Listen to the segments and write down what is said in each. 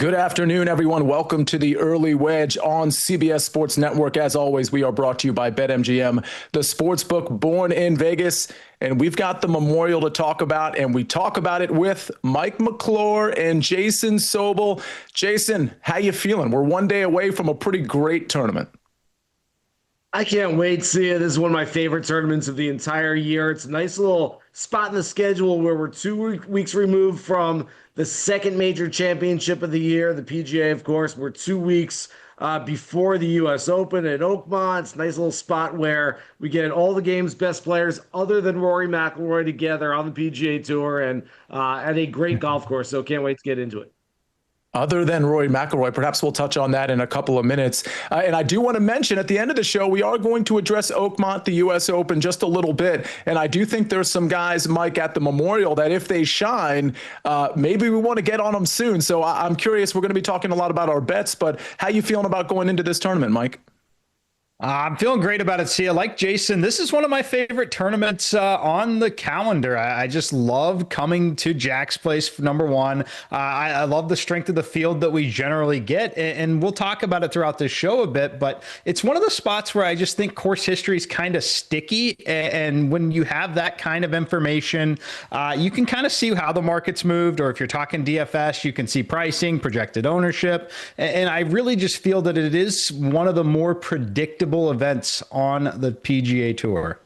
Good afternoon, everyone. Welcome to the Early Wedge on CBS Sports Network. As always, we are brought to you by BetMGM, the sports book born in Vegas. And we've got the Memorial to talk about, and we talk about it with Mike McClure and Jason Sobel. Jason, how you feeling? We're one day away from a pretty great tournament. I can't wait, Sia. This is one of my favorite tournaments of the entire year. It's a nice little spot in the schedule where we're 2 weeks removed from the second major championship of the year, the PGA, of course. We're 2 weeks before the U.S. Open at Oakmont. It's a nice little spot where we get all the game's best players other than Rory McIlroy together on the PGA Tour and at a great golf course. So can't wait to get into it. Other than Rory McIlroy, perhaps we'll touch on that in a couple of minutes. And I do want to mention at the end of the show, we are going to address Oakmont, the U.S. Open, just a little bit. And I do think there's some guys, Mike, at the Memorial that if they shine, maybe we want to get on them soon. So I'm curious. We're going to be talking a lot about our bets, but how you feeling about going into this tournament, Mike? I'm feeling great about it, Sia. Like Jason, this is one of my favorite tournaments on the calendar. I just love coming to Jack's Place for number one. I love the strength of the field that we generally get, and we'll talk about it throughout this show a bit, but it's one of the spots where I just think course history is kind of sticky, and when you have that kind of information, you can kind of see how the market's moved, or if you're talking DFS, you can see pricing, projected ownership, and I really just feel that it is one of the more predictable events on the PGA Tour.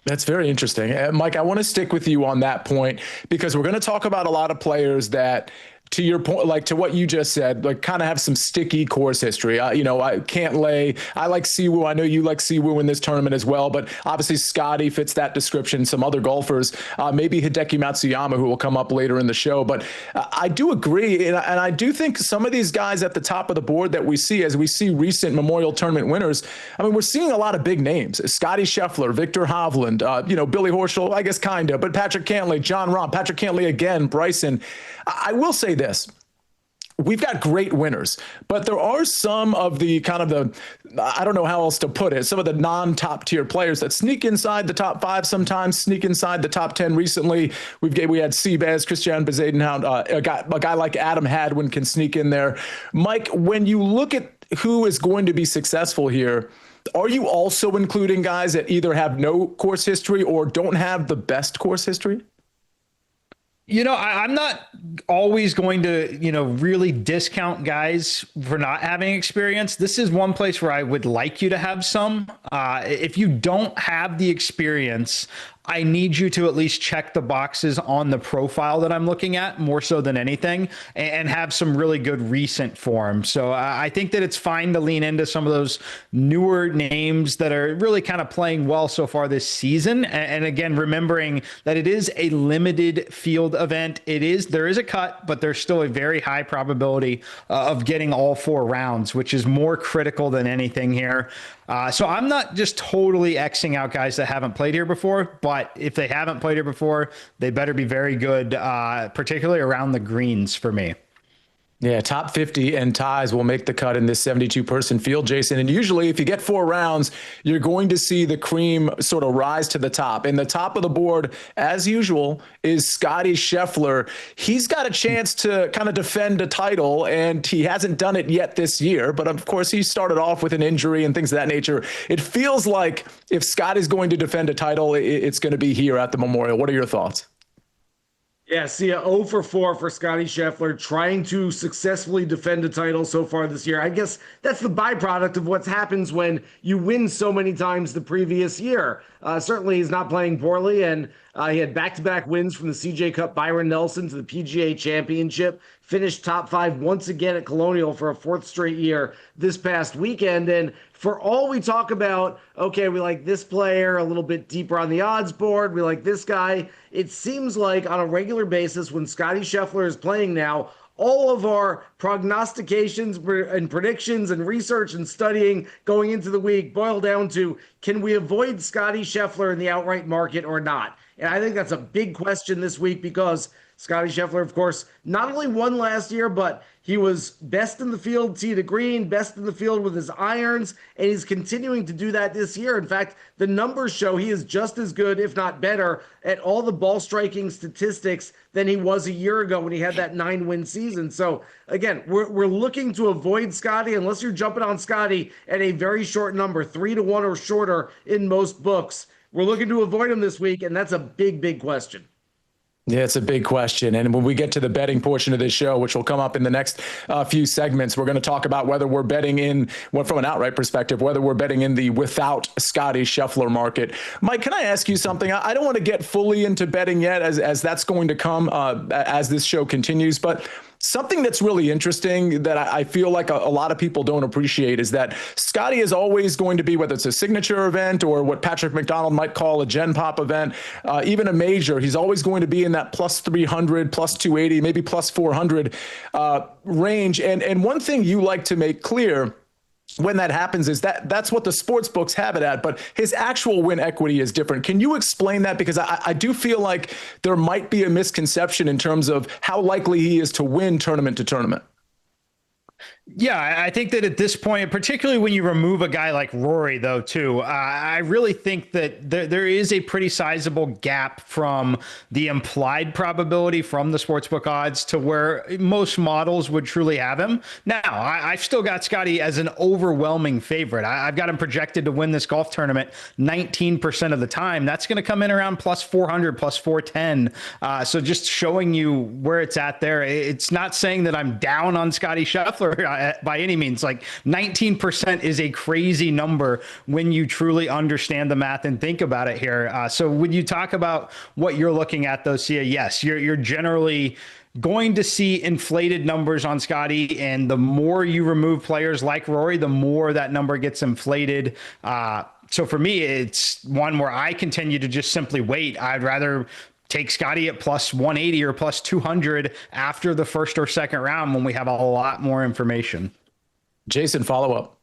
That's very interesting. Mike, I want to stick with you on that point because we're going to talk about a lot of players that, to your point, like to what you just said, like kind of have some sticky course history. I can't lay. I like Siwoo. I know you like Siwoo in this tournament as well, but obviously Scotty fits that description. Some other golfers, maybe Hideki Matsuyama, who will come up later in the show. But I do agree, and I do think some of these guys at the top of the board that we see, as we see recent Memorial Tournament winners, I mean, we're seeing a lot of big names. Scotty Scheffler, Victor Hovland, Billy Horschel, I guess kind of, but Patrick Cantlay, John Rahm, Patrick Cantlay again, Bryson. I will say this. We've got great winners, but there are some of the I don't know how else to put it, some of the non-top tier players that sneak inside the top five sometimes, sneak inside the top 10 recently. We had Seabass, Christian Bezuidenhout, a guy like Adam Hadwin can sneak in there. Mike, when you look at who is going to be successful here, are you also including guys that either have no course history or don't have the best course history? I'm not always going to, really discount guys for not having experience. This is one place where I would like you to have some. If you don't have the experience, I need you to at least check the boxes on the profile that I'm looking at more so than anything and have some really good recent form. So I think that it's fine to lean into some of those newer names that are really kind of playing well so far this season. And again, remembering that it is a limited field event. There is a cut, but there's still a very high probability of getting all 4 rounds, which is more critical than anything here. So I'm not just totally Xing out guys that haven't played here before, but if they haven't played here before, they better be very good, particularly around the greens for me. Yeah, top 50 and ties will make the cut in this 72-person field, Jason. And usually if you get 4 rounds, you're going to see the cream sort of rise to the top. And the top of the board, as usual, is Scotty Scheffler. He's got a chance to kind of defend a title, and he hasn't done it yet this year. But, of course, he started off with an injury and things of that nature. It feels like if Scotty's going to defend a title, it's going to be here at the Memorial. What are your thoughts? Yeah, see, 0 for 4 for Scotty Scheffler, trying to successfully defend a title so far this year. I guess that's the byproduct of what happens when you win so many times the previous year. Certainly, he's not playing poorly, and he had back-to-back wins from the CJ Cup, Byron Nelson to the PGA Championship, finished top 5 once again at Colonial for a 4th straight year this past weekend. And for all we talk about, okay, we like this player a little bit deeper on the odds board, we like this guy, it seems like on a regular basis when Scotty Scheffler is playing now, all of our prognostications and predictions and research and studying going into the week boil down to, can we avoid Scotty Scheffler in the outright market or not? And I think that's a big question this week because Scotty Scheffler, of course, not only won last year, but he was best in the field tee to green, best in the field with his irons, and he's continuing to do that this year. In fact, the numbers show he is just as good, if not better, at all the ball striking statistics than he was a year ago when he had that 9-win season. So again, we're looking to avoid Scotty unless you're jumping on Scotty at a very short number, 3-1 or shorter in most books. We're looking to avoid him this week, and that's a big, big question. Yeah, it's a big question. And when we get to the betting portion of this show, which will come up in the next few segments, we're going to talk about whether we're betting in, well, from an outright perspective, whether we're betting in the without Scotty Scheffler market. Mike, can I ask you something? I don't want to get fully into betting yet, as that's going to come as this show continues. But something that's really interesting that I feel like a lot of people don't appreciate is that Scotty is always going to be, whether it's a signature event or what Patrick McDonald might call a Gen Pop event, even a major, he's always going to be in that plus 300, plus 280, maybe plus 400 range. And one thing you like to make clear when that happens is that's what the sports books have it at, but his actual win equity is different. Can you explain that? Because I do feel like there might be a misconception in terms of how likely he is to win tournament to tournament. Yeah, I think that at this point, particularly when you remove a guy like Rory, though, too, I really think that there is a pretty sizable gap from the implied probability from the sportsbook odds to where most models would truly have him. Now, I've still got Scotty as an overwhelming favorite. I've got him projected to win this golf tournament 19% of the time. That's going to come in around plus 400, plus 410. So just showing you where it's at there. It's not saying that I'm down on Scotty Scheffler by any means. Like 19% is a crazy number when you truly understand the math and think about it here. So when you talk about what you're looking at, though, Sia, yes, you're generally going to see inflated numbers on Scotty, and the more you remove players like Rory, the more that number gets inflated. So for me, it's one where I continue to just simply wait. I'd rather take Scotty at plus 180 or plus 200 after the first or second round when we have a lot more information. Jason, follow up.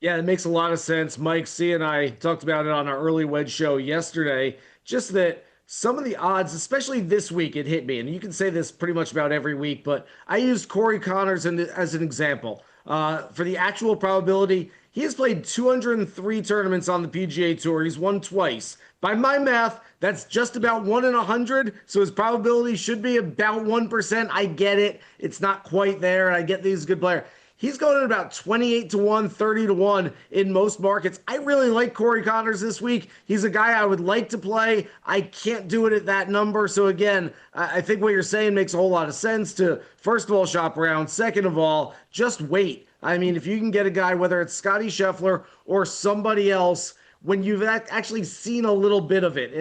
Yeah, it makes a lot of sense. Mike C and I talked about it on our early Wedge show yesterday, just that some of the odds, especially this week, it hit me. And you can say this pretty much about every week, but I used Corey Connors as an example. For the actual probability, he has played 203 tournaments on the PGA Tour. He's won twice. By my math, that's just about 1 in 100, so his probability should be about 1%. I get it. It's not quite there, and I get that he's a good player. He's going at about 28-1, 30-1 in most markets. I really like Corey Connors this week. He's a guy I would like to play. I can't do it at that number. So again, I think what you're saying makes a whole lot of sense to, first of all, shop around. Second of all, just wait. I mean, if you can get a guy, whether it's Scotty Scheffler or somebody else, when you've actually seen a little bit of it,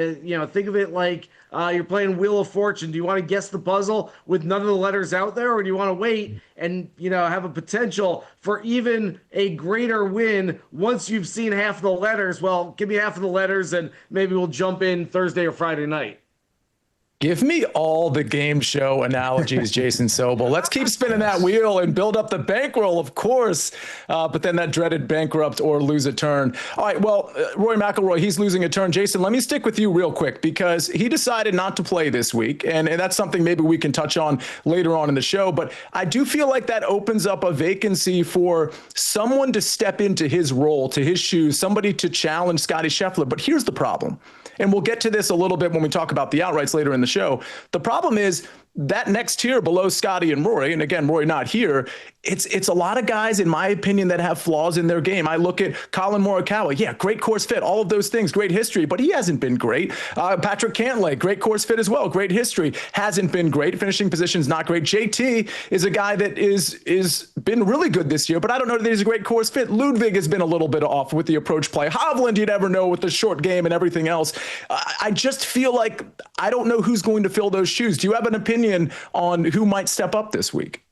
think of it like you're playing Wheel of Fortune. Do you want to guess the puzzle with none of the letters out there, or do you want to wait and, have a potential for even a greater win once you've seen half of the letters? Well, give me half of the letters and maybe we'll jump in Thursday or Friday night. Give me all the game show analogies, Jason Sobel. Let's keep spinning that wheel and build up the bankroll, of course. But then that dreaded bankrupt or lose a turn. All right, well, Rory McIlroy, he's losing a turn. Jason, let me stick with you real quick because he decided not to play this week. And that's something maybe we can touch on later on in the show. But I do feel like that opens up a vacancy for someone to step into his role, to his shoes, somebody to challenge Scotty Scheffler. But here's the problem. And we'll get to this a little bit when we talk about the outrights later in the show. The problem is that next tier below Scotty and Rory, and again, Rory not here, it's a lot of guys, in my opinion, that have flaws in their game. I look at Colin Morikawa. Yeah, great course fit, all of those things, great history, but he hasn't been great. Patrick Cantlay, great course fit as well, great history, hasn't been great. Finishing position's not great. JT is a guy that is been really good this year, but I don't know that he's a great course fit. Ludwig has been a little bit off with the approach play. Hovland, you never know with the short game and everything else. I just feel like I don't know who's going to fill those shoes. Do you have an opinion on who might step up this week?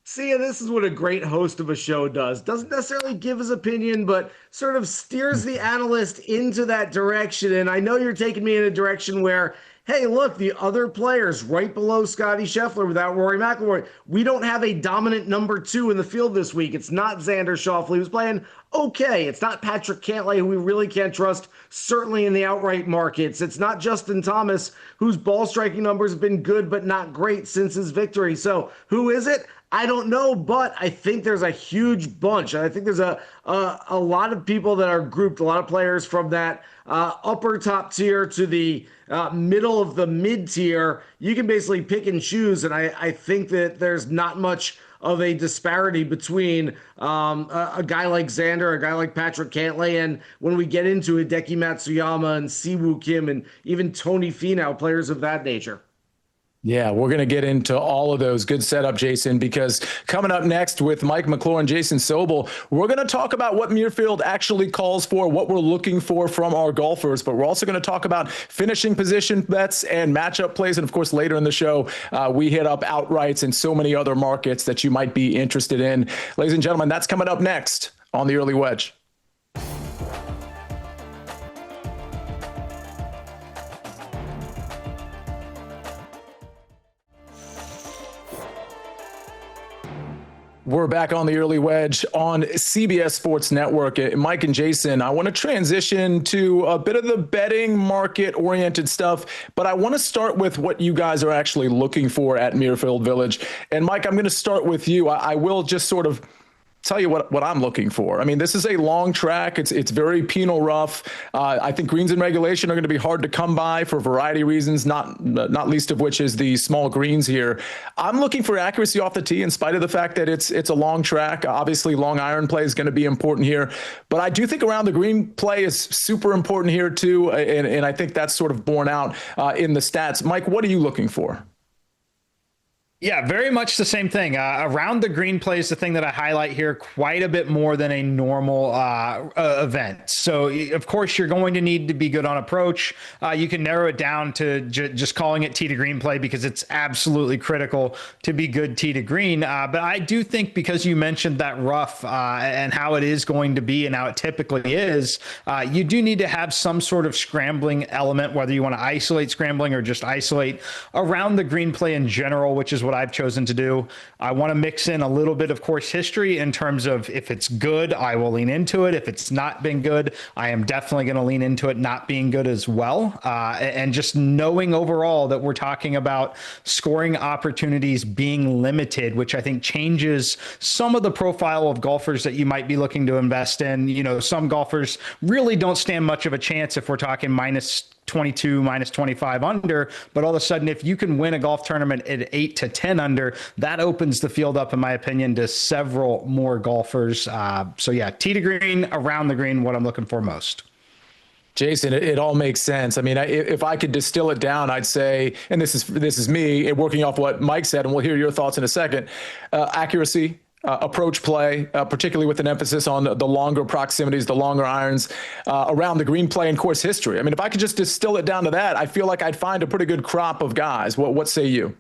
See, this is what a great host of a show does. Doesn't necessarily give his opinion, but sort of steers the analyst into that direction. And I know you're taking me in a direction where hey, look, the other players right below Scotty Scheffler without Rory McIlroy, we don't have a dominant number 2 in the field this week. It's not Xander Schauffele, who's playing okay. It's not Patrick Cantlay, who we really can't trust, certainly in the outright markets. It's not Justin Thomas, whose ball striking numbers have been good but not great since his victory. So who is it? I don't know, but I think there's a huge bunch. I think there's a lot of people that are grouped, a lot of players from that upper top tier to the middle of the mid tier. You can basically pick and choose, and I think that there's not much of a disparity between a guy like Xander, a guy like Patrick Cantlay, and when we get into Hideki Matsuyama and Siwoo Kim and even Tony Finau, players of that nature. Yeah, we're going to get into all of those. Good setup, Jason, because coming up next with Mike McClure and Jason Sobel, we're going to talk about what Muirfield actually calls for, what we're looking for from our golfers, but we're also going to talk about finishing position bets and matchup plays. And of course, later in the show, we hit up outrights and so many other markets that you might be interested in. Ladies and gentlemen, that's coming up next on the Early Wedge. We're back on the Early Wedge on CBS Sports Network. Mike and Jason, I want to transition to a bit of the betting market-oriented stuff, but I want to start with what you guys are actually looking for at Muirfield Village. And Mike, I'm going to start with you. I will just sort of tell you what I'm looking for. I mean, this is a long track. It's very penal rough. I think greens in regulation are going to be hard to come by for a variety of reasons, not least of which is the small greens here. I'm looking for accuracy off the tee in spite of the fact that it's a long track. Obviously, long iron play is going to be important here. But I do think around the green play is super important here too. And I think that's sort of borne out in the stats. Mike, what are you looking for? Yeah, very much the same thing. Around the green play is the thing that I highlight here quite a bit more than a normal event. So, of course, you're going to need to be good on approach. You can narrow it down to just calling it tee to green play because it's absolutely critical to be good tee to green. But I do think because you mentioned that rough and how it is going to be and how it typically is, you do need to have some sort of scrambling element, whether you want to isolate scrambling or just isolate around the green play in general, which is what I've chosen to do. I want to mix in a little bit of course history in terms of if it's good, I will lean into it. If it's not been good, I am definitely going to lean into it not being good as well. And just knowing overall that we're talking about scoring opportunities being limited, which I think changes some of the profile of golfers that you might be looking to invest in. You know, some golfers really don't stand much of a chance if we're talking minus 22, minus 25 under, but all of a sudden, if you can win a golf tournament at 8 to 10 under, that opens the field up, in my opinion, to several more golfers. So yeah, tee to green, around the green, what I'm looking for most. Jason, it all makes sense. I mean, if I could distill it down, I'd say, and this is me working off what Mike said, and we'll hear your thoughts in a second, accuracy, approach play, particularly with an emphasis on the longer proximities, the longer irons around the green play and course history. I mean, if I could just distill it down to that, I feel like I'd find a pretty good crop of guys. What say you?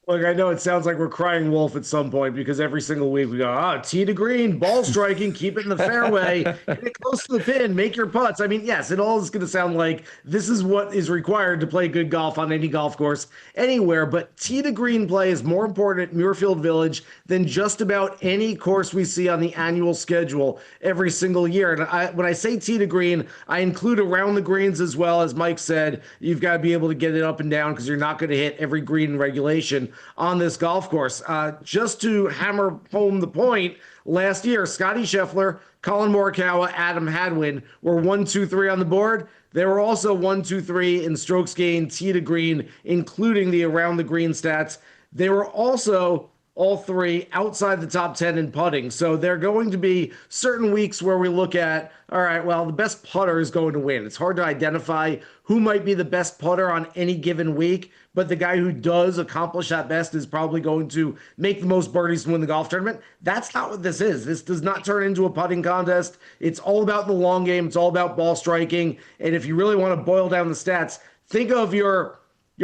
Look, I know it sounds like we're crying wolf at some point because every single week we go, tee to green, ball striking, keep it in the fairway, get it close to the pin, make your putts. I mean, yes, it all is going to sound like this is what is required to play good golf on any golf course anywhere. But tee to green play is more important at Muirfield Village than just about any course we see on the annual schedule every single year. And when I say tee to green, I include around the greens as well. As Mike said, you've got to be able to get it up and down because you're not going to hit every green in regulation on this golf course. Just to hammer home the point, last year, Scotty Scheffler, Colin Morikawa, Adam Hadwin were 1, 2, 3 on the board. They were also 1, 2, 3 in strokes gained, tee to green, including the around the green stats. They were also all three outside the top 10 in putting. So there are going to be certain weeks where we look at, all right, well, the best putter is going to win. It's hard to identify who might be the best putter on any given week, but the guy who does accomplish that best is probably going to make the most birdies to win the golf tournament. That's not what this is. This does not turn into a putting contest. It's all about the long game. It's all about ball striking. And if you really want to boil down the stats, think of your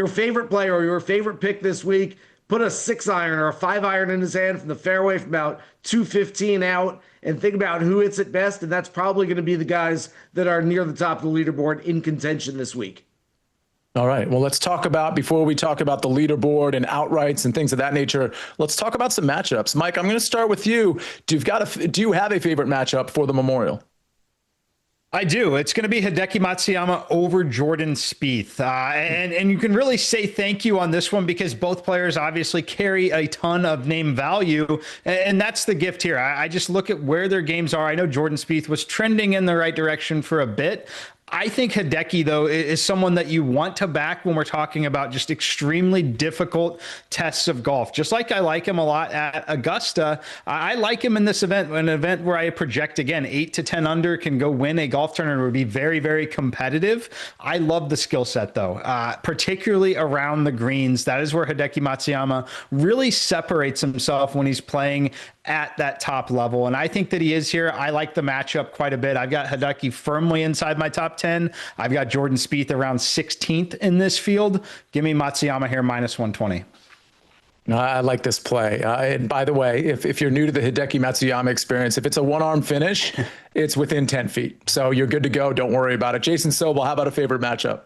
favorite player or your favorite pick this week. Put a 6-iron or a 5-iron in his hand from the fairway from about 215 out and think about who hits it best. And that's probably going to be the guys that are near the top of the leaderboard in contention this week. All right. Well, let's talk about, before we talk about the leaderboard and outrights and things of that nature, let's talk about some matchups. Mike, I'm going to start with you. Do you have a favorite matchup for the Memorial? I do. It's going to be Hideki Matsuyama over Jordan Spieth. And you can really say thank you on this one because both players obviously carry a ton of name value. And that's the gift here. I just look at where their games are. I know Jordan Spieth was trending in the right direction for a bit. I think Hideki, though, is someone that you want to back when we're talking about just extremely difficult tests of golf. Just like I like him a lot at Augusta, I like him in this event, an event where I project, again, 8 to 10 under, can go win a golf tournament, would be very, very competitive. I love the skill set, though, particularly around the greens. That is where Hideki Matsuyama really separates himself when he's playing at that top level. And I think that he is here. I like the matchup quite a bit. I've got Hideki firmly inside my top 10. I've got Jordan Spieth around 16th in this field. Give me Matsuyama here, minus 120. I like this play. And by the way, if you're new to the Hideki Matsuyama experience, if it's a one-arm finish, it's within 10 feet. So you're good to go. Don't worry about it. Jason Sobel, how about a favorite matchup?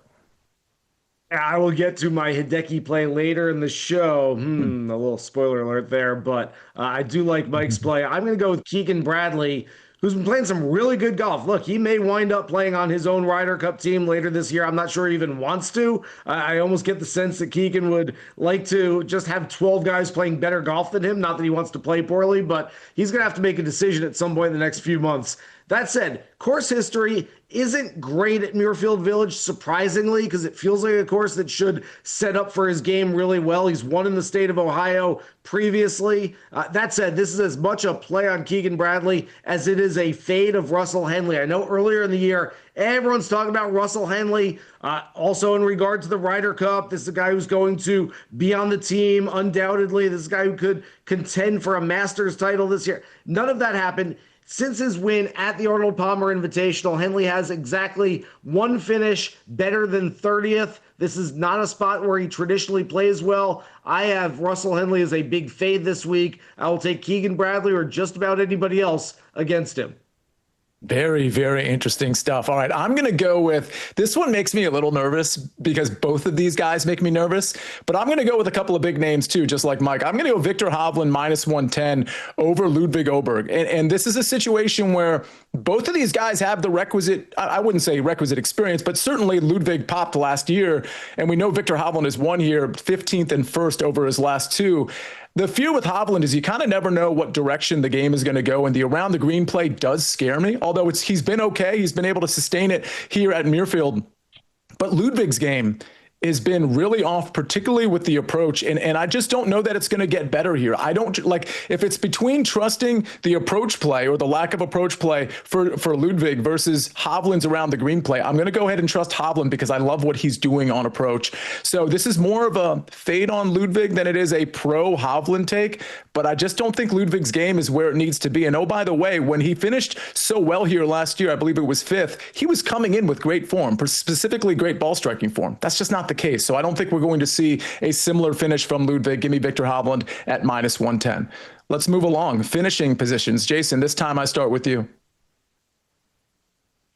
I will get to my Hideki play later in the show. A little spoiler alert there, but I do like Mike's play. I'm going to go with Keegan Bradley, who's been playing some really good golf. Look, he may wind up playing on his own Ryder Cup team later this year. I'm not sure he even wants to. I almost get the sense that Keegan would like to just have 12 guys playing better golf than him. Not that he wants to play poorly, but he's going to have to make a decision at some point in the next few months. That said, course history isn't great at Muirfield Village, surprisingly, because it feels like a course that should set up for his game really well. He's won in the state of Ohio previously. That said, this is as much a play on Keegan Bradley as it is a fade of Russell Henley. I know earlier in the year, everyone's talking about Russell Henley. Also in regard to the Ryder Cup, this is a guy who's going to be on the team, undoubtedly. This is a guy who could contend for a Masters title this year. None of that happened. Since his win at the Arnold Palmer Invitational, Henley has exactly one finish better than 30th. This is not a spot where he traditionally plays well. I have Russell Henley as a big fade this week. I will take Keegan Bradley or just about anybody else against him. Very, very interesting stuff. All right, I'm going to go with, this one makes me a little nervous because both of these guys make me nervous, but I'm going to go with a couple of big names too, just like Mike. I'm going to go Victor Hovland minus 110 over Ludwig Åberg. And this is a situation where both of these guys have the requisite, I wouldn't say requisite experience, but certainly Ludwig popped last year. And we know Victor Hovland has won here 15th and 1st over his last two. The fear with Hovland is you kind of never know what direction the game is going to go, and the around the green play does scare me, although he's been okay. He's been able to sustain it here at Muirfield. But Ludwig's game has been really off, particularly with the approach. And I just don't know that it's going to get better here. I don't like if it's between trusting the approach play or the lack of approach play for Ludwig versus Hovland's around the green play. I'm going to go ahead and trust Hovland because I love what he's doing on approach. So this is more of a fade on Ludwig than it is a pro Hovland take, but I just don't think Ludwig's game is where it needs to be. And oh, by the way, when he finished so well here last year, I believe it was 5th, he was coming in with great form, specifically great ball striking form. That's just not the case. So I don't think we're going to see a similar finish from Ludwig. Give me Victor Hovland at minus 110. Let's move along. Finishing positions. Jason, this time I start with you.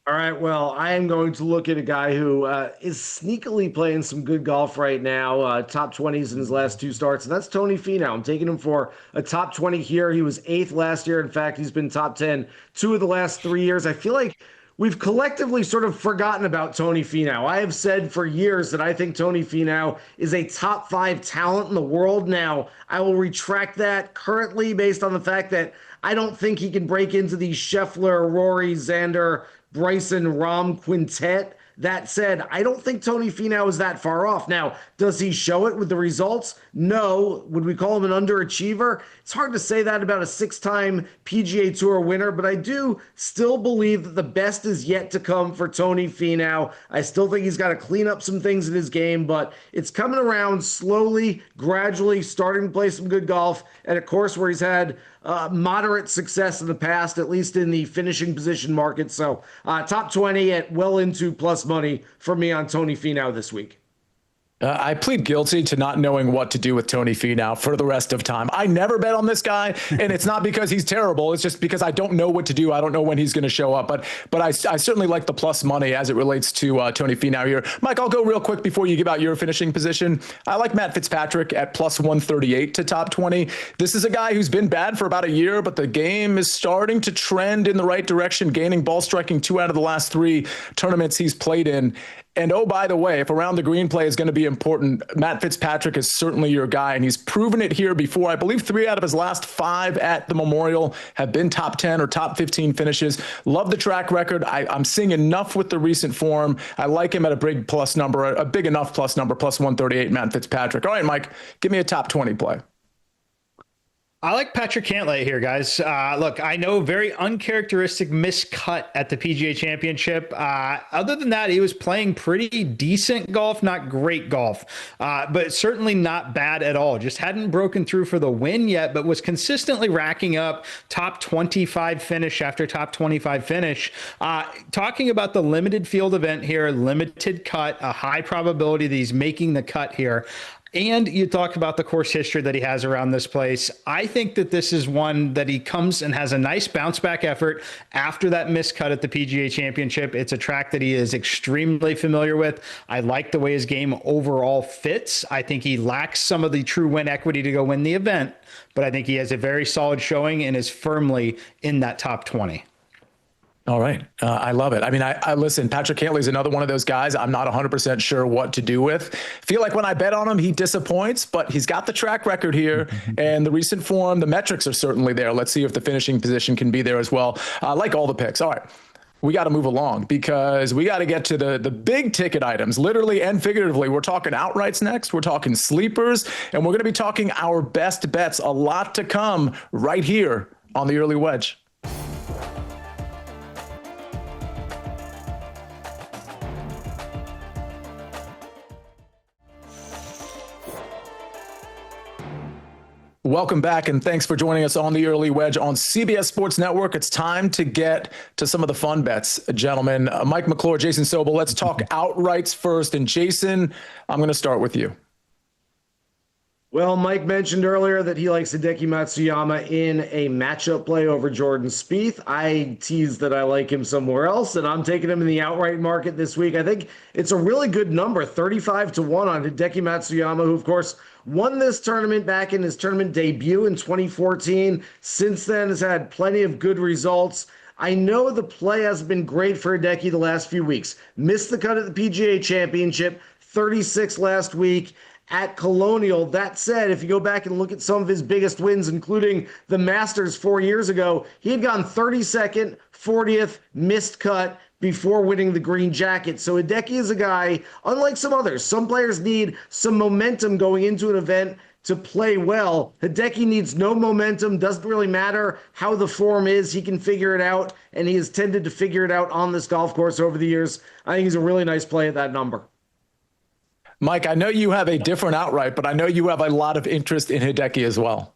All right, well, I am going to look at a guy who is sneakily playing some good golf right now, top 20s in his last two starts, and that's Tony Finau. I'm taking him for a top 20 here. He was 8th last year. In fact, he's been top 10 2 of the last 3 years. I feel like we've collectively sort of forgotten about Tony Finau. I have said for years that I think Tony Finau is a top 5 talent in the world. Now, I will retract that currently based on the fact that I don't think he can break into the Scheffler, Rory, Xander, Bryson, Rahm quintet. That said, I don't think Tony Finau is that far off. Now, does he show it with the results? No. Would we call him an underachiever? It's hard to say that about a 6-time PGA Tour winner, but I do still believe that the best is yet to come for Tony Finau. I still think he's got to clean up some things in his game, but it's coming around slowly, gradually, starting to play some good golf at a course where he's had moderate success in the past, at least in the finishing position market. So top 20 at well into plus money for me on Tony Finau this week. I plead guilty to not knowing what to do with Tony Finau for the rest of time. I never bet on this guy, and it's not because he's terrible. It's just because I don't know what to do. I don't know when he's going to show up. But I certainly like the plus money as it relates to Tony Finau here. Mike, I'll go real quick before you give out your finishing position. I like Matt Fitzpatrick at plus 138 to top 20. This is a guy who's been bad for about a year, but the game is starting to trend in the right direction, gaining ball striking 2 out of the last 3 tournaments he's played in. And oh, by the way, if around the green play is going to be important, Matt Fitzpatrick is certainly your guy, and he's proven it here before. I believe 3 out of his last 5 at the Memorial have been top 10 or top 15 finishes. Love the track record. I'm seeing enough with the recent form. I like him at a big plus number, a big enough plus number, plus 138, Matt Fitzpatrick. All right, Mike, give me a top 20 play. I like Patrick Cantlay here, guys. Look, I know very uncharacteristic miscut at the PGA Championship. Other than that, he was playing pretty decent golf, not great golf, but certainly not bad at all. Just hadn't broken through for the win yet, but was consistently racking up top 25 finish after top 25 finish. Talking about the limited field event here, limited cut, a high probability that he's making the cut here. And you talk about the course history that he has around this place. I think that this is one that he comes and has a nice bounce back effort after that miscut at the PGA Championship. It's a track that he is extremely familiar with. I like the way his game overall fits. I think he lacks some of the true win equity to go win the event, but I think he has a very solid showing and is firmly in that top 20. All right. I love it. I mean, I listen, Patrick Cantlay is another one of those guys I'm not 100% sure what to do with. Feel like when I bet on him, he disappoints, but he's got the track record here and the recent form. The metrics are certainly there. Let's see if the finishing position can be there as well. I like all the picks. All right. We got to move along because we got to get to the big ticket items, literally and figuratively. We're talking outrights next. We're talking sleepers, and we're going to be talking our best bets. A lot to come right here on the Early Wedge. Welcome back, and thanks for joining us on the Early Wedge on CBS Sports Network. It's time to get to some of the fun bets, gentlemen. Mike McClure, Jason Sobel, let's talk outrights first. And Jason, I'm going to start with you. Well, Mike mentioned earlier that he likes Hideki Matsuyama in a matchup play over Jordan Spieth. I teased that I like him somewhere else, and I'm taking him in the outright market this week. I think it's a really good number, 35-1 on Hideki Matsuyama, who, of course, won this tournament back in his tournament debut in 2014. Since then, has had plenty of good results. I know the play has been great for Hideki the last few weeks. Missed the cut at the PGA Championship, 36 last week at Colonial. That said, if you go back and look at some of his biggest wins, including the Masters 4 years ago, he had gone 32nd, 40th, missed cut before winning the green jacket. So Hideki is a guy, unlike some others, some players need some momentum going into an event to play well. Hideki needs no momentum, doesn't really matter how the form is. He can figure it out, and he has tended to figure it out on this golf course over the years. I think he's a really nice play at that number. Mike, I know you have a different outright, but I know you have a lot of interest in Hideki as well.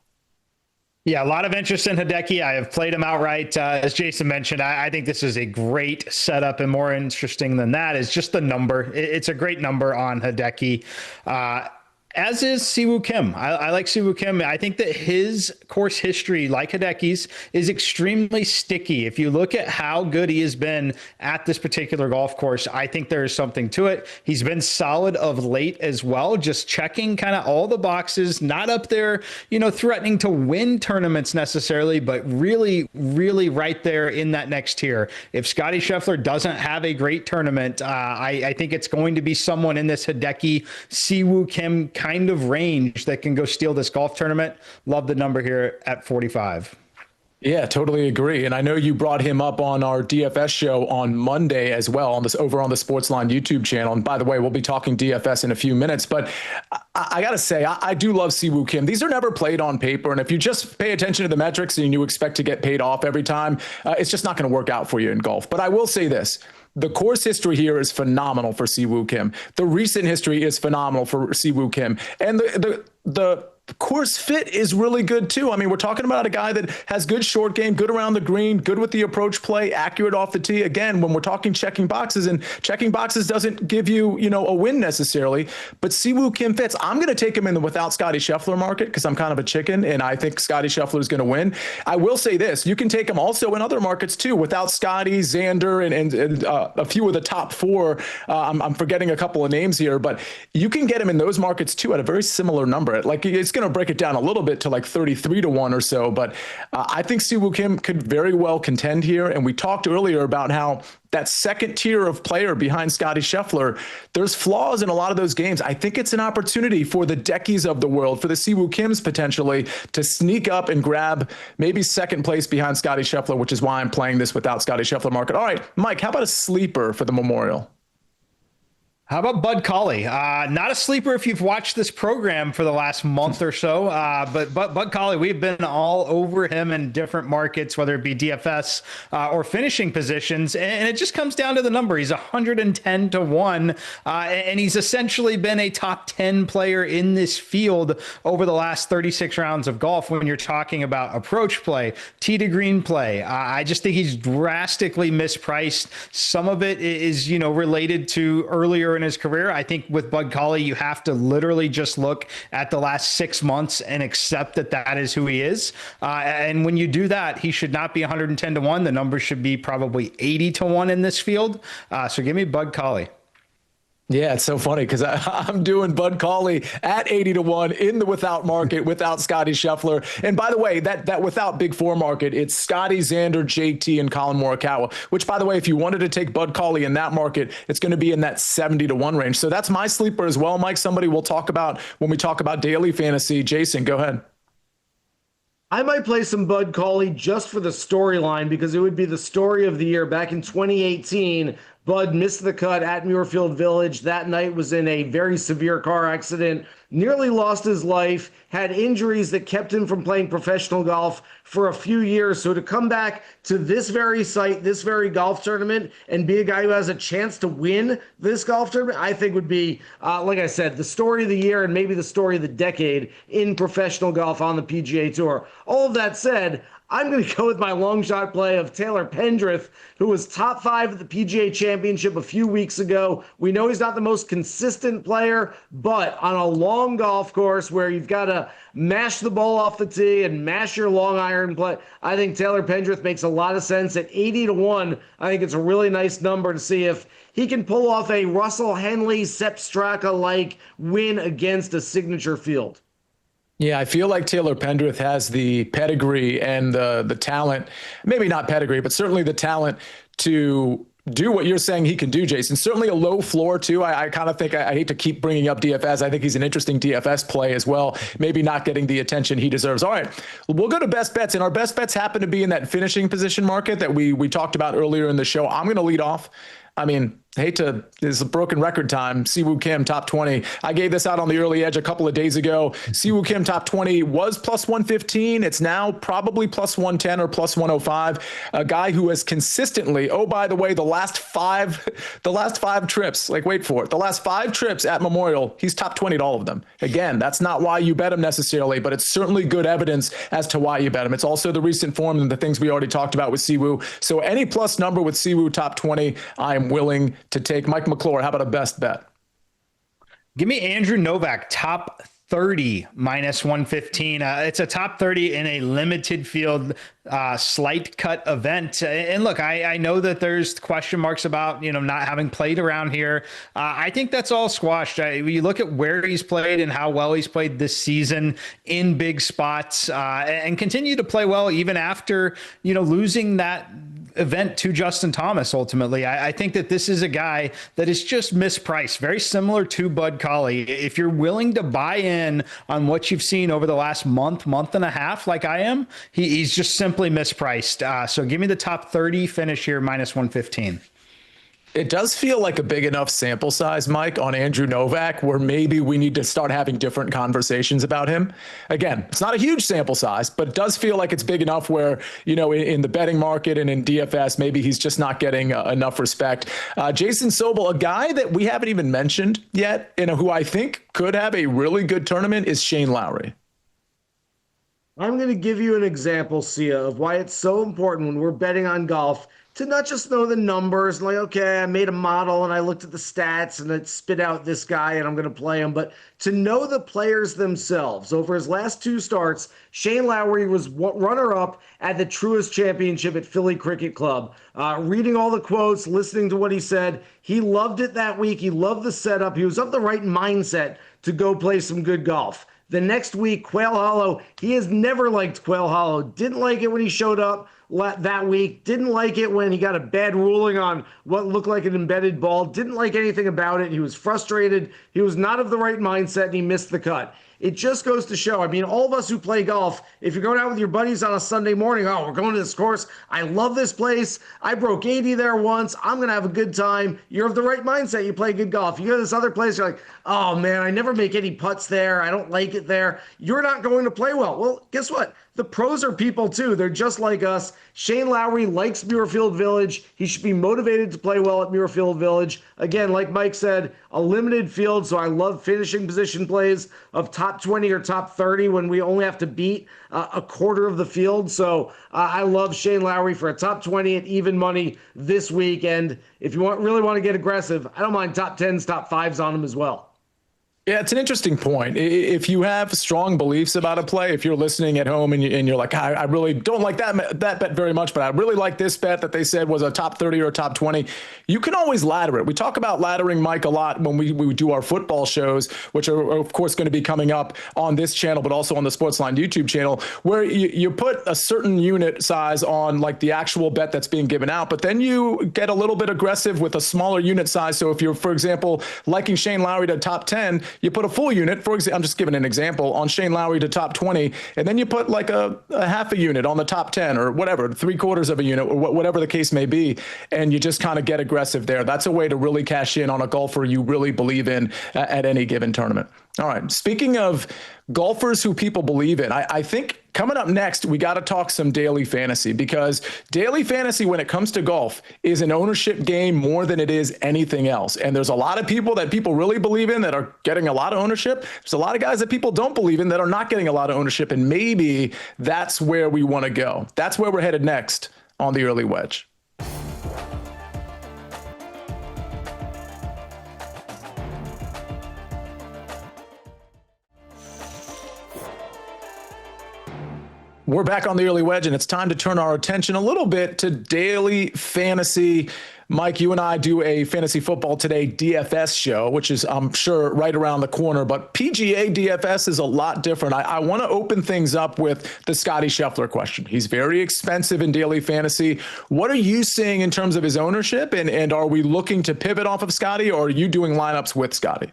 Yeah, a lot of interest in Hideki. I have played him outright. As Jason mentioned, I think this is a great setup, and more interesting than that is just the number. It's a great number on Hideki. As is Siwoo Kim. I like Siwoo Kim. I think that his course history, like Hideki's, is extremely sticky. If you look at how good he has been at this particular golf course, I think there is something to it. He's been solid of late as well, just checking kind of all the boxes, not up there, threatening to win tournaments necessarily, but really, really right there in that next tier. If Scottie Scheffler doesn't have a great tournament, I think it's going to be someone in this Hideki, Siwoo Kim kind of range that can go steal this golf tournament. Love the number here at 45. Yeah, totally agree. And I know you brought him up on our DFS show on Monday as well, over on the SportsLine YouTube channel. And by the way, we'll be talking DFS in a few minutes. But I got to say, I do love Siwoo Kim. These are never played on paper. And if you just pay attention to the metrics and you expect to get paid off every time, it's just not going to work out for you in golf. But I will say this. The course history here is phenomenal for Siwoo Kim. The recent history is phenomenal for Siwoo Kim. And the course fit is really good too. I mean, we're talking about a guy that has good short game, good around the green, good with the approach play, accurate off the tee. Again, when we're talking checking boxes, and checking boxes doesn't give you, a win necessarily, but Siwoo Kim fits. I'm going to take him in the without Scottie Scheffler market because I'm kind of a chicken and I think Scottie Scheffler is going to win. I will say this, you can take him also in other markets too, without Scottie, Xander, and a few of the top four. I'm forgetting a couple of names here, but you can get him in those markets too at a very similar number. Like, it's going to break it down a little bit to like 33-1 or so, but I think Siwoo Kim could very well contend here. And we talked earlier about how that second tier of player behind Scottie Scheffler, there's flaws in a lot of those games. I think it's an opportunity for the Deckies of the world, for the Siwoo Kims potentially, to sneak up and grab maybe second place behind Scottie Scheffler, which is why I'm playing this without Scottie Scheffler market. All right, Mike, how about a sleeper for the Memorial? How about Bud Cauley? Not a sleeper if you've watched this program for the last month or so, but Bud Cauley, we've been all over him in different markets, whether it be DFS or finishing positions, and it just comes down to the number. He's 110-1, and he's essentially been a top 10 player in this field over the last 36 rounds of golf when you're talking about approach play, tee to green play. I just think he's drastically mispriced. Some of it is, related to earlier in his career. I think with Bud Cauley, you have to literally just look at the last 6 months and accept that that is who he is. And when you do that, he should not be 110-1. The number should be probably 80-1 in this field. So give me Bud Cauley. Yeah, it's so funny because I'm doing Bud Cauley at 80-1 in the without market without Scottie Scheffler. And by the way, that without Big Four market, it's Scottie, Xander, JT, and Colin Morikawa, which, by the way, if you wanted to take Bud Cauley in that market, it's going to be in that 70-1 range. So that's my sleeper as well, Mike. Somebody we'll talk about when we talk about daily fantasy. Jason, go ahead. I might play some Bud Cauley just for the storyline because it would be the story of the year. Back in 2018, Bud missed the cut at Muirfield Village. That night was in a very severe car accident, nearly lost his life, had injuries that kept him from playing professional golf for a few years. So to come back to this very site, this very golf tournament, and be a guy who has a chance to win this golf tournament, I think would be, like I said, the story of the year and maybe the story of the decade in professional golf on the PGA Tour. All of that said, I'm going to go with my long shot play of Taylor Pendrith, who was top 5 at the PGA Championship a few weeks ago. We know he's not the most consistent player, but on a long golf course where you've got to mash the ball off the tee and mash your long iron play, I think Taylor Pendrith makes a lot of sense at 80-1. I think it's a really nice number to see if he can pull off a Russell Henley, Sepp Straka-like win against a signature field. Yeah, I feel like Taylor Pendrith has the pedigree and the talent, maybe not pedigree, but certainly the talent to do what you're saying he can do, Jason. Certainly a low floor, too. I kind of think I hate to keep bringing up DFS. I think he's an interesting DFS play as well, maybe not getting the attention he deserves. All right, we'll go to best bets, and our best bets happen to be in that finishing position market that we talked about earlier in the show. I'm going to lead off. I mean, this is a broken record time. Siwoo Kim, top 20. I gave this out on the early edge a couple of days ago. Siwoo Kim, top 20, was plus 115. It's now probably plus 110 or plus 105. A guy who has consistently, oh, by the way, the last five trips, like, wait for it, the last 5 trips at Memorial, he's top 20 at all of them. Again, that's not why you bet him necessarily, but it's certainly good evidence as to why you bet him. It's also the recent form and the things we already talked about with Siwoo. So any plus number with Siwoo, top 20, I am willing to take. Mike McClure, how about a best bet? Give me Andrew Novak, top 30 minus 115. It's a top 30 in a limited field slight cut event. And look, I know that there's question marks about, not having played around here. I think that's all squashed. You look at where he's played and how well he's played this season in big spots and continue to play well even after, losing that event to Justin Thomas. Ultimately, I think that this is a guy that is just mispriced, very similar to Bud Cauley. If you're willing to buy in on what you've seen over the last month and a half, like I am, he's just simply mispriced. So give me the top 30 finish here, minus 115. It does feel like a big enough sample size, Mike, on Andrew Novak, where maybe we need to start having different conversations about him. Again, it's not a huge sample size, but it does feel like it's big enough where, in the betting market and in DFS, maybe he's just not getting enough respect. Jason Sobel, a guy that we haven't even mentioned yet, who I think could have a really good tournament, is Shane Lowry. I'm going to give you an example, Sia, of why it's so important when we're betting on golf to not just know the numbers, like, okay, I made a model and I looked at the stats and it spit out this guy and I'm going to play him, but to know the players themselves. Over his last two starts, Shane Lowry was runner-up at the Truist Championship at Philly Cricket Club. Reading all the quotes, listening to what he said, he loved it that week. He loved the setup. He was of the right mindset to go play some good golf. The next week, Quail Hollow, he has never liked Quail Hollow. Didn't like it when he showed up that week. Didn't like it when he got a bad ruling on what looked like an embedded ball. Didn't like anything about it. He was frustrated. He was not of the right mindset, and he missed the cut. It just goes to show. I mean, all of us who play golf, if you're going out with your buddies on a Sunday morning, oh, we're going to this course. I love this place. I broke 80 there once. I'm going to have a good time. You're of the right mindset. You play good golf. You go to this other place, you're like, oh, man, I never make any putts there. I don't like it there. You're not going to play well. Well, guess what? The pros are people, too. They're just like us. Shane Lowry likes Muirfield Village. He should be motivated to play well at Muirfield Village. Again, like Mike said, a limited field, so I love finishing position plays of top 20 or top 30 when we only have to beat a quarter of the field. So I love Shane Lowry for a top 20 at even money this week. And if you really want to get aggressive, I don't mind top 10s, top 5s on him as well. Yeah, it's an interesting point. If you have strong beliefs about a play, if you're listening at home and you're like, I really don't like that bet very much, but I really like this bet that they said was a top 30 or a top 20, you can always ladder it. We talk about laddering, Mike, a lot when we do our football shows, which are, of course, going to be coming up on this channel, but also on the SportsLine YouTube channel, where you put a certain unit size on like the actual bet that's being given out, but then you get a little bit aggressive with a smaller unit size. So if you're, for example, liking Shane Lowry to top 10, you put a full unit, for example, I'm just giving an example, on Shane Lowry to top 20, and then you put like a half a unit on the top 10 or whatever, 3/4 of a unit or whatever the case may be, and you just kind of get aggressive there. That's a way to really cash in on a golfer you really believe in at any given tournament. All right. Speaking of golfers who people believe in, I think coming up next, we got to talk some daily fantasy, because daily fantasy, when it comes to golf, is an ownership game more than it is anything else. And there's a lot of people that people really believe in that are getting a lot of ownership. There's a lot of guys that people don't believe in that are not getting a lot of ownership. And maybe that's where we want to go. That's where we're headed next on the Early Wedge. We're back on the Early Wedge, and it's time to turn our attention a little bit to daily fantasy. Mike, you and I do a Fantasy Football Today DFS show, which is, I'm sure, right around the corner. But PGA DFS is a lot different. I want to open things up with the Scotty Scheffler question. He's very expensive in daily fantasy. What are you seeing in terms of his ownership? And are we looking to pivot off of Scotty, or are you doing lineups with Scotty?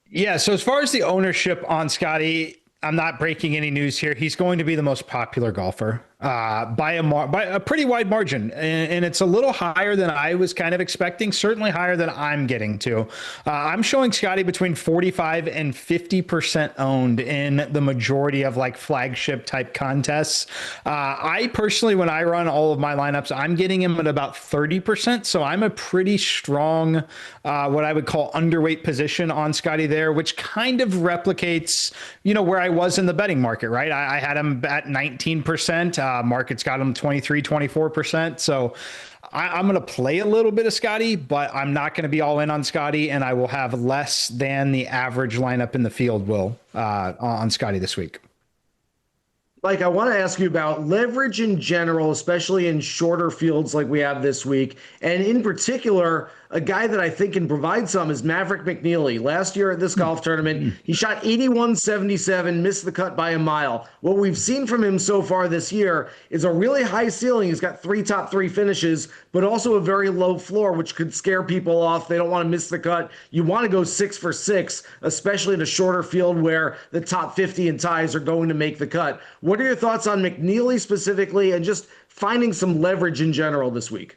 Yeah, so as far as the ownership on Scotty, I'm not breaking any news here. He's going to be the most popular golfer by a pretty wide margin. And it's a little higher than I was kind of expecting, certainly higher than I'm getting to. I'm showing Scotty between 45 and 50% owned in the majority of like flagship type contests. I personally, when I run all of my lineups, I'm getting him at about 30%. So I'm a pretty strong, what I would call underweight position on Scotty there, which kind of replicates, where I was in the betting market, right? I had him at 19%. Market's got him 23, 24%. So I'm going to play a little bit of Scotty, but I'm not going to be all in on Scotty, and I will have less than the average lineup in the field will on Scotty this week. Like, I want to ask you about leverage in general, especially in shorter fields like we have this week. And in particular, a guy that I think can provide some is Maverick McNeely. Last year at this golf tournament, he shot 81.77, missed the cut by a mile. What we've seen from him so far this year is a really high ceiling. He's got 3 top 3 finishes, but also a very low floor, which could scare people off. They don't want to miss the cut. You want to go 6 for 6, especially in a shorter field where the top 50 and ties are going to make the cut. What are your thoughts on McNeely specifically, and just finding some leverage in general this week?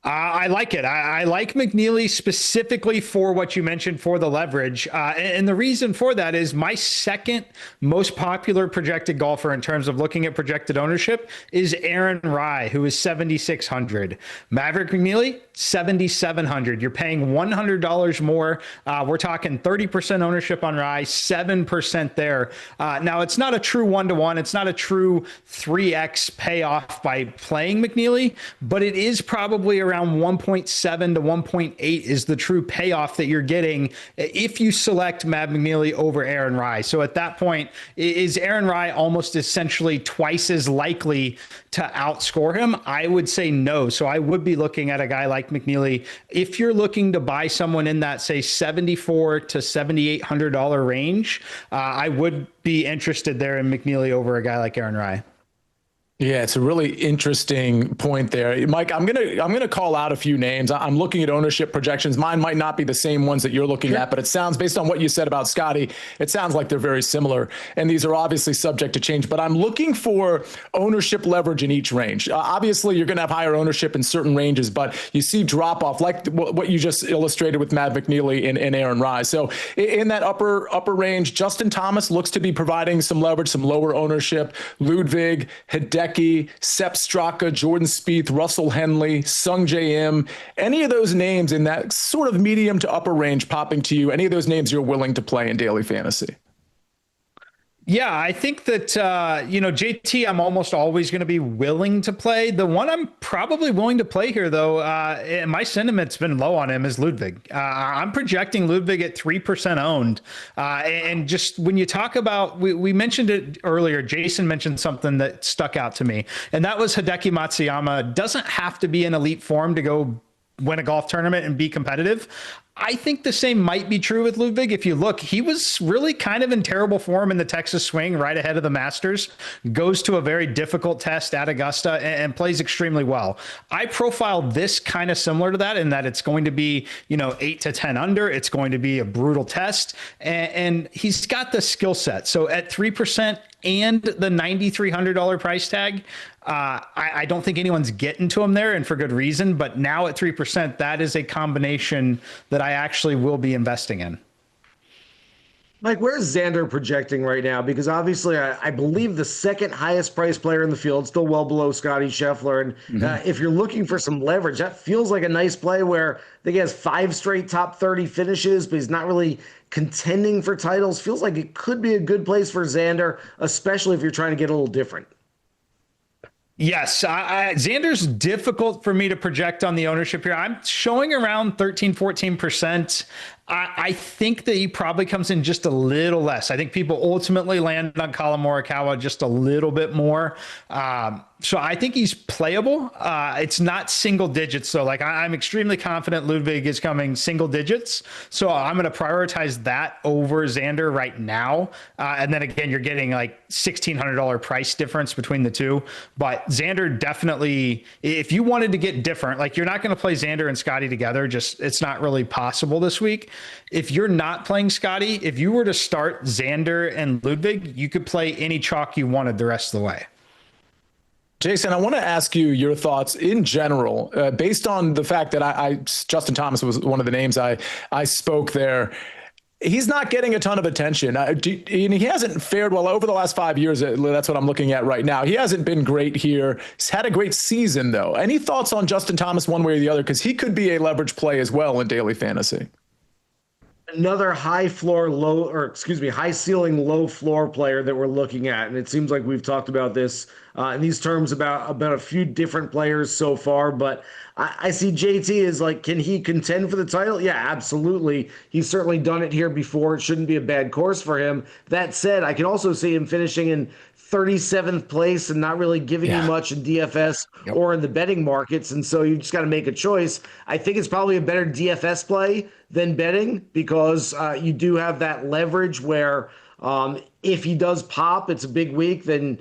I like it. I like McNeely specifically for what you mentioned for the leverage. And the reason for that is my second most popular projected golfer in terms of looking at projected ownership is Aaron Rai, who is 7,600. Maverick McNeely, 7,700. You're paying $100 more. We're talking 30% ownership on Rai, 7% there. Now, it's not a true 1-to-1. It's not a true 3x payoff by playing McNeely, but it is probably around 1.7 to 1.8 is the true payoff that you're getting if you select Matt McNeely over Aaron Rai. So at that point, is Aaron Rai almost essentially twice as likely to outscore him? I would say no. So I would be looking at a guy like McNeely. If you're looking to buy someone in that, say, $7,400 to $7,800 range, I would be interested there in McNeely over a guy like Aaron Rai. Yeah, it's a really interesting point there, Mike. I'm gonna call out a few names. I'm looking at ownership projections. Mine might not be the same ones that you're looking at, but it sounds, based on what you said about Scotty, it sounds like they're very similar. And these are obviously subject to change. But I'm looking for ownership leverage in each range. Obviously, you're going to have higher ownership in certain ranges, but you see drop off like what you just illustrated with Matt McNeely and Aaron Rai. So in that upper range, Justin Thomas looks to be providing some leverage, some lower ownership. Ludwig, Hideki, Sepp Straka, Jordan Spieth, Russell Henley, Sung J M, any of those names in that sort of medium to upper range popping to you, any of those names you're willing to play in daily fantasy? Yeah, I think that, JT, I'm almost always going to be willing to play. The one I'm probably willing to play here, though, and my sentiment's been low on him, is Ludwig. I'm projecting Ludwig at 3% owned. And just when you talk about, we mentioned it earlier, Jason mentioned something that stuck out to me, and that was Hideki Matsuyama doesn't have to be in elite form to go win a golf tournament and be competitive. I think the same might be true with Ludwig. If you look, he was really kind of in terrible form in the Texas swing right ahead of the Masters, goes to a very difficult test at Augusta and plays extremely well. I profile this kind of similar to that in that it's going to be, 8 to 10 under. It's going to be a brutal test, and he's got the skill set. So at 3% and the $9,300 price tag, I don't think anyone's getting to him there, and for good reason. But now at 3%, that is a combination that I actually will be investing in. Mike, where's Xander projecting right now? Because obviously, I believe the second highest priced player in the field, still well below Scotty Scheffler. And if you're looking for some leverage, that feels like a nice play where I think he has 5 straight top 30 finishes, but he's not really contending for titles. Feels like it could be a good place for Xander, especially if you're trying to get a little different. Yes, Xander's difficult for me to project on the ownership here. I'm showing around 13-14%. I think that he probably comes in just a little less. I think people ultimately land on Collin Morikawa just a little bit more. So I think he's playable. It's not single digits, though. Like, I'm extremely confident Ludwig is coming single digits. So I'm going to prioritize that over Xander right now. And then again, you're getting like $1,600 price difference between the two. But Xander definitely, if you wanted to get different, like, you're not going to play Xander and Scotty together. Just, it's not really possible this week. If you're not playing Scotty, if you were to start Xander and Ludwig, you could play any chalk you wanted the rest of the way. Jason, I want to ask you your thoughts in general, based on the fact that Justin Thomas was one of the names I spoke there. He's not getting a ton of attention. He hasn't fared well over the last 5 years. That's what I'm looking at right now. He hasn't been great here. He's had a great season, though. Any thoughts on Justin Thomas one way or the other? Because he could be a leverage play as well in daily fantasy. Another high ceiling, low floor player that we're looking at. And it seems like we've talked about this in these terms about a few different players so far. But I see JT as like, can he contend for the title? Yeah, absolutely. He's certainly done it here before. It shouldn't be a bad course for him. That said, I can also see him finishing in 37th place and not really giving you much in DFS or in the betting markets. And so you just got to make a choice. I think it's probably a better DFS play than betting because you do have that leverage where if he does pop, it's a big week, then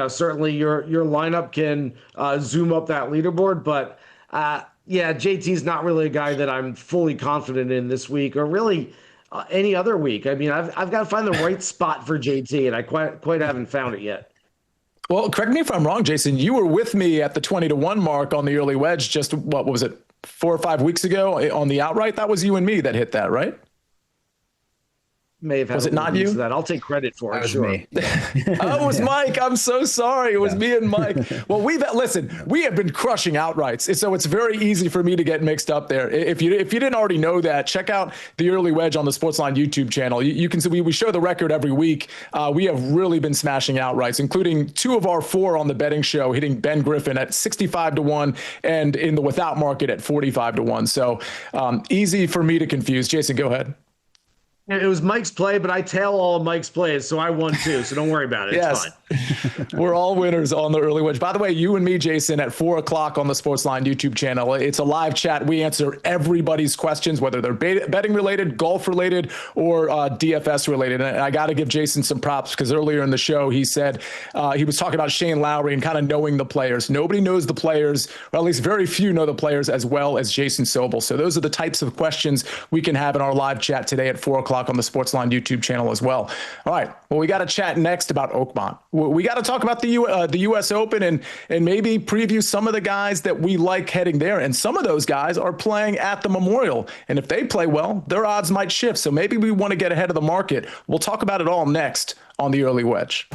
certainly your lineup can zoom up that leaderboard. But JT's not really a guy that I'm fully confident in this week or really any other week. I mean, I've got to find the right spot for JT, and I quite haven't found it yet. Well, correct me if I'm wrong, Jason. You were with me at the 20-1 mark on the early wedge. Just what was it? 4 or 5 weeks ago on the outright. That was you and me that hit that, right? May have had was it not you? that. I'll take credit for it. Sure. Me. Oh, it was Mike. I'm so sorry. It was me and Mike. Well, we have been crushing outrights, so it's very easy for me to get mixed up there. If you didn't already know that, check out the Early Wedge on the SportsLine YouTube channel. You can see we show the record every week. We have really been smashing outrights, including 2 of our 4 on the betting show, hitting Ben Griffin at 65-1 and in the without market at 45-1. So easy for me to confuse. Jason, go ahead. It was Mike's play, but I tail all of Mike's plays, so I won too. So don't worry about it. It's fine. We're all winners on the Early Wedge. By the way, you and me, Jason, at 4 o'clock on the SportsLine YouTube channel. It's a live chat. We answer everybody's questions, whether they're betting related, golf related, or DFS related. And I got to give Jason some props because earlier in the show, he said he was talking about Shane Lowry and kind of knowing the players. Nobody knows the players, or at least very few know the players as well as Jason Sobel. So those are the types of questions we can have in our live chat today at 4 o'clock on the SportsLine YouTube channel as well. All right. Well, we got to chat next about Oakmont. We got to talk about the U.S. Open and maybe preview some of the guys that we like heading there. And some of those guys are playing at the Memorial. And if they play well, their odds might shift. So maybe we want to get ahead of the market. We'll talk about it all next on the Early Wedge.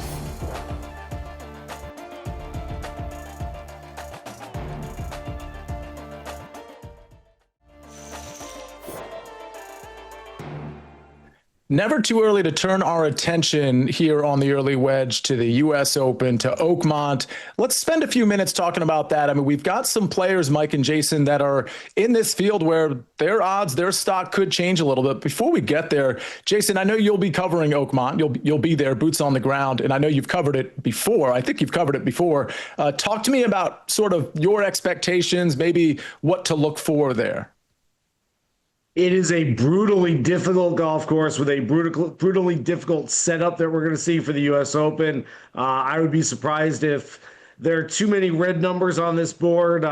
Never too early to turn our attention here on the Early Wedge to the U.S. Open, to Oakmont. Let's spend a few minutes talking about that. I mean, we've got some players, Mike and Jason, that are in this field where their odds, their stock could change a little bit. Before we get there, Jason, I know you'll be covering Oakmont. You'll be there, boots on the ground, and I know you've covered it before. I think you've covered it before. Talk to me about sort of your expectations, maybe what to look for there. It is a brutally difficult golf course with a brutally difficult setup that we're going to see for the U.S. Open. I would be surprised if there are too many red numbers on this board,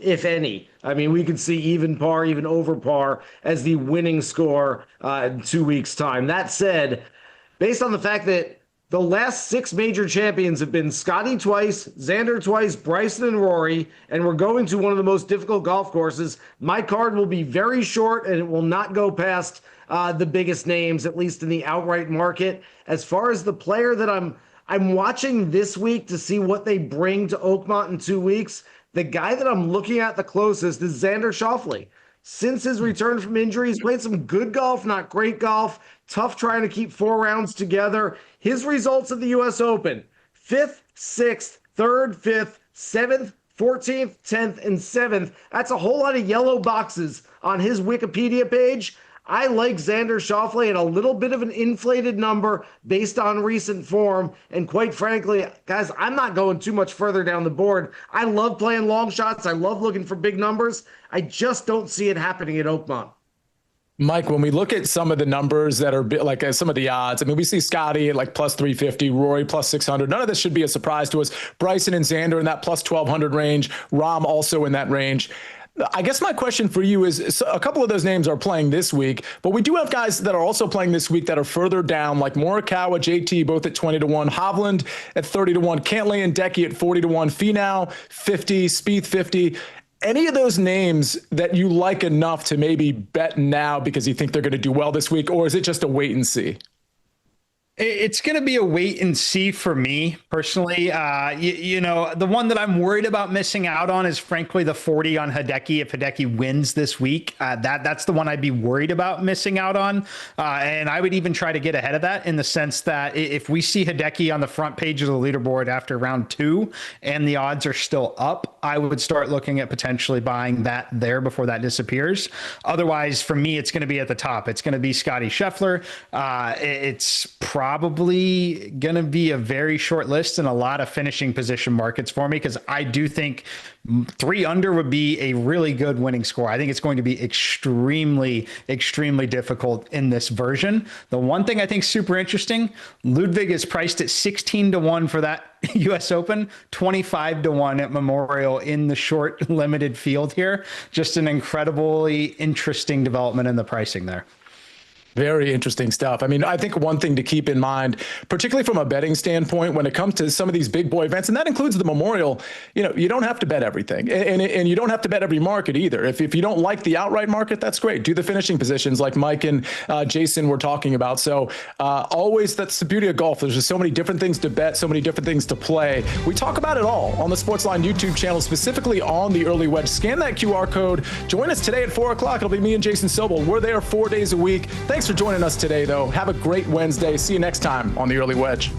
if any. I mean, we could see even par, even over par as the winning score in 2 weeks' time. That said, based on the fact that the last 6 major champions have been Scotty twice, Xander twice, Bryson and Rory, and we're going to one of the most difficult golf courses. My card will be very short, and it will not go past the biggest names, at least in the outright market. As far as the player that I'm watching this week to see what they bring to Oakmont in 2 weeks, the guy that I'm looking at the closest is Xander Schauffele. Since his return from injury, he's played some good golf, not great golf. Tough trying to keep 4 rounds together. His results at the U.S. Open: 5th, 6th, 3rd, 5th, 7th, 14th, 10th, and 7th. That's a whole lot of yellow boxes on his Wikipedia page. I like Xander Schauffele at a little bit of an inflated number based on recent form. And quite frankly, guys, I'm not going too much further down the board. I love playing long shots. I love looking for big numbers. I just don't see it happening at Oakmont. Mike, when we look at some of the numbers that are like some of the odds, I mean, we see Scotty at like plus 350, Rory plus 600. None of this should be a surprise to us. Bryson and Xander in that plus 1200 range. Rahm also in that range. I guess my question for you is a couple of those names are playing this week, but we do have guys that are also playing this week that are further down, like Morikawa, JT, both at 20-1, Hovland at 30-1, Cantlay and Decky at 40-1, Finau 50, Spieth 50. Any of those names that you like enough to maybe bet now because you think they're going to do well this week, or is it just a wait and see? It's going to be a wait and see for me personally. You know, the one that I'm worried about missing out on is frankly the 40 on Hideki. If Hideki wins this week, that's the one I'd be worried about missing out on. And I would even try to get ahead of that in the sense that if we see Hideki on the front page of the leaderboard after round 2 and the odds are still up, I would start looking at potentially buying that there before that disappears. Otherwise, for me, it's going to be at the top. It's going to be Scotty Scheffler. It's probably going to be a very short list and a lot of finishing position markets for me, because I do think 3 under would be a really good winning score. I think it's going to be extremely, extremely difficult in this version. The one thing I think super interesting, Ludwig is priced at 16-1 for that U.S. Open, 25-1 at Memorial in the short limited field here. Just an incredibly interesting development in the pricing there. Very interesting stuff. I mean, I think one thing to keep in mind, particularly from a betting standpoint, when it comes to some of these big boy events, and that includes the Memorial, you don't have to bet everything, and you don't have to bet every market either. If you don't like the outright market, that's great. Do the finishing positions like Mike and Jason were talking about. So always, that's the beauty of golf. There's just so many different things to bet, so many different things to play. We talk about it all on the SportsLine YouTube channel, specifically on the early wedge. Scan that QR code. Join us today at 4 o'clock. It'll be me and Jason Sobel. We're there 4 days a week. Thanks for joining us today, though. Have a great Wednesday. See you next time on the Early Wedge.